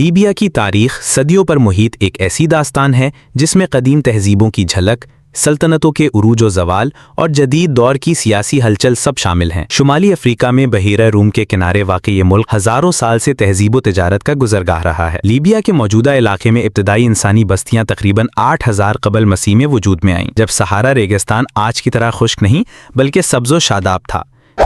Libya کی تاریخ صدیوں پر محیط ایک ایسی داستان ہے جس میں قدیم تہذیبوں کی جھلک، سلطنتوں کے عروج و زوال اور جدید دور کی سیاسی ہلچل سب شامل ہیں۔ شمالی افریقہ میں بحیرہ روم کے کنارے واقع یہ ملک ہزاروں سال سے تہذیب و تجارت کا گزرگاہ رہا ہے۔ لیبیا کے موجودہ علاقے میں ابتدائی انسانی بستیاں تقریباً 8000 قبل مسیح میں وجود میں آئیں، جب صحارا ریگستان آج کی طرح خشک نہیں بلکہ سبز و شاداب تھا۔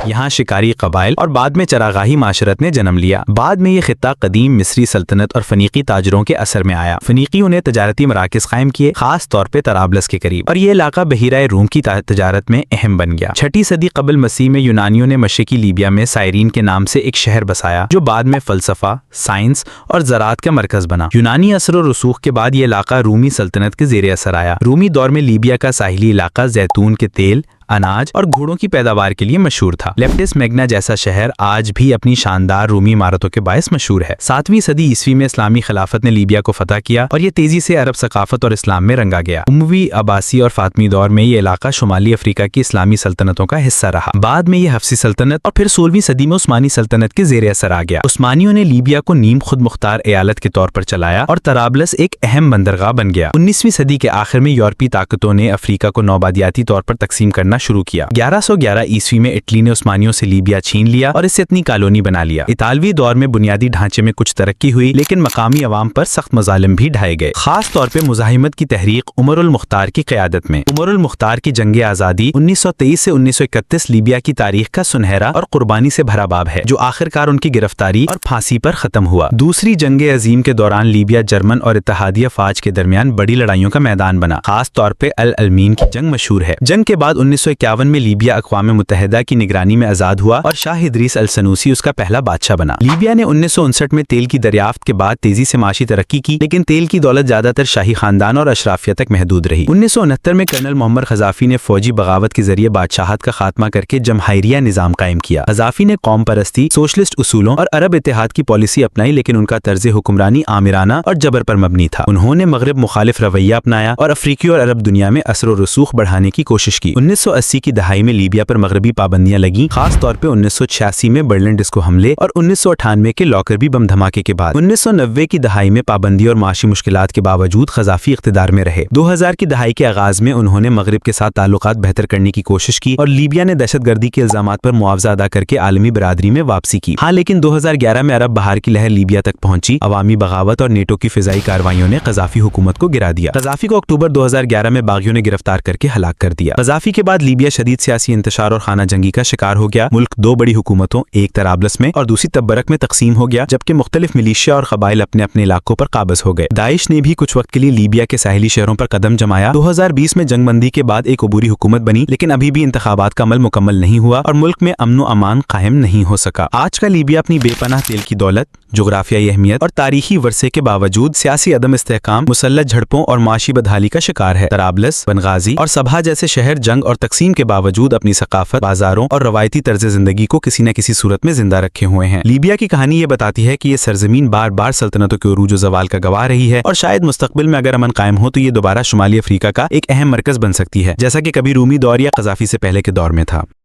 یہاں شکاری قبائل اور بعد میں چراگاہی معاشرت نے جنم لیا۔ بعد میں یہ خطہ قدیم مصری سلطنت اور فنیقی تاجروں کے اثر میں آیا۔ فنیقیوں نے تجارتی مراکز قائم کیے، خاص طور پہ طرابلس کے قریب، اور یہ علاقہ بحیرہ روم کی تجارت میں اہم بن گیا۔ 6 صدی قبل مسیح میں یونانیوں نے مشرقی لیبیا میں سائرین کے نام سے ایک شہر بسایا جو بعد میں فلسفہ، سائنس اور زراعت کا مرکز بنا۔ یونانی اثر و رسوخ کے بعد یہ علاقہ رومی سلطنت کے زیر اثر آیا۔ رومی دور میں لیبیا کا ساحلی علاقہ زیتون کے تیل، اناج اور گھوڑوں کی پیداوار کے لیے مشہور تھا۔ لیپٹس میگنا جیسا شہر آج بھی اپنی شاندار رومی عمارتوں کے باعث مشہور ہے۔ 7ویں صدی عیسوی میں اسلامی خلافت نے لیبیا کو فتح کیا اور یہ تیزی سے عرب ثقافت اور اسلام میں رنگا گیا۔ اموی، عباسی اور فاطمی دور میں یہ علاقہ شمالی افریقہ کی اسلامی سلطنتوں کا حصہ رہا۔ بعد میں یہ حفصی سلطنت اور پھر 16ویں صدی میں عثمانی سلطنت کے زیر اثر آ گیا۔ عثمانیوں نے لیبیا کو نیم خود مختار ایالت کے طور پر چلایا اور طرابلس ایک اہم بندرگاہ بن گیا۔ 19ویں صدی کے آخر میں یورپی طاقتوں نے افریقہ کو نوآبادیاتی طور پر تقسیم کرنا شروع کیا۔ 1111 عیسوی میں اٹلی نے عثمانیوں سے لیبیا چھین لیا اور اسے اپنی کالونی بنا لیا۔ اطالوی دور میں بنیادی ڈھانچے میں کچھ ترقی ہوئی، لیکن مقامی عوام پر سخت مظالم بھی ڈھائے گئے، خاص طور پہ مزاحمت کی تحریک عمر المختار کی قیادت میں۔ عمر المختار کی جنگ آزادی 1923 سے 1931 لیبیا کی تاریخ کا سنہرا اور قربانی سے بھرا باب ہے، جو آخرکار ان کی گرفتاری اور پھانسی پر ختم ہوا۔ دوسری جنگ عظیم کے دوران لیبیا جرمن اور اتحادیہ فوج کے درمیان بڑی لڑائیوں کا میدان بنا، خاص طور پہ العلمین کی جنگ مشہور ہے۔ جنگ کے بعد 1951 میں لیبیا اقوام متحدہ کی نگرانی میں آزاد ہوا اور شاہ ادریس السنوسی اس کا پہلا بادشاہ بنا۔ لیبیا نے 1959 میں تیل کی دریافت کے بعد تیزی سے معاشی ترقی کی، لیکن تیل کی دولت زیادہ تر شاہی خاندان اور اشرافیہ تک محدود رہی۔ 1969 میں کرنل محمد قذافی نے فوجی بغاوت کے ذریعے بادشاہت کا خاتمہ کر کے جمہوریہ نظام قائم کیا۔ قذافی نے قوم پرستی، سوشلسٹ اصولوں اور عرب اتحاد کی پالیسی اپنائی، لیکن ان کا طرز حکمرانی آمرانہ اور جبر پر مبنی تھا۔ انہوں نے مغرب مخالف رویہ اپنایا اور افریقی اور عرب دنیا میں اثر و رسوخ بڑھانے کی کوشش کی۔ 1980 کی دہائی میں لیبیا پر مغربی پابندیاں لگیں، خاص طور پہ 1986 میں برلن ڈسکو حملے اور 1998 کے لاکربی بم دھماکے کے بعد۔ 1990 کی دہائی میں پابندی اور معاشی مشکلات کے باوجود قذافی اقتدار میں رہے۔ 2000 کی دہائی کے آغاز میں انہوں نے مغرب کے ساتھ تعلقات بہتر کرنے کی کوشش کی اور لیبیا نے دہشت گردی کے الزامات پر معاوضہ ادا کر کے عالمی برادری میں واپسی کی۔ ہاں، لیکن 2011 میں عرب بہار کی لہر لیبیا تک پہنچی۔ عوامی بغاوت اور نیٹو کی فضائی کارروائیوں نے قذافی حکومت کو گرا دیا۔ قذافی کو اکتوبر 2011 میں باغیوں نے گرفتار کر کے ہلاک کر دیا۔ قذافی کے بعد لیبیا شدید سیاسی انتشار اور خانہ جنگی کا شکار ہو گیا۔ ملک 2 بڑی حکومتوں، ایک طرابلس میں اور دوسری تبرک میں تقسیم ہو گیا، جبکہ مختلف ملیشیا اور قبائل اپنے اپنے علاقوں پر قابض ہو گئے۔ داعش نے بھی کچھ وقت کے لیے لیبیا کے ساحلی شہروں پر قدم جمایا۔ 2020 میں جنگ بندی کے بعد ایک عبوری حکومت بنی، لیکن ابھی بھی انتخابات کا عمل مکمل نہیں ہوا اور ملک میں امن و امان قائم نہیں ہو سکا۔ آج کا لیبیا اپنی بے پناہ تیل کی دولت، جغرافیائی اہمیت اور تاریخی ورثے کے باوجود سیاسی عدم استحکام، مسلح جھڑپوں اور معاشی بدحالی کا شکار ہے۔ طرابلس، بنغازی اور صباح جیسے شہر جنگ اور تقسیم کے باوجود اپنی ثقافت، بازاروں اور روایتی طرز زندگی کو کسی نہ کسی صورت میں زندہ رکھے ہوئے ہیں۔ لیبیا کی کہانی یہ بتاتی ہے کہ یہ سرزمین بار بار سلطنتوں کے عروج و زوال کا گواہ رہی ہے، اور شاید مستقبل میں اگر امن قائم ہو تو یہ دوبارہ شمالی افریقہ کا ایک اہم مرکز بن سکتی ہے، جیسا کہ کبھی رومی دور یا قذافی سے پہلے کے دور میں تھا۔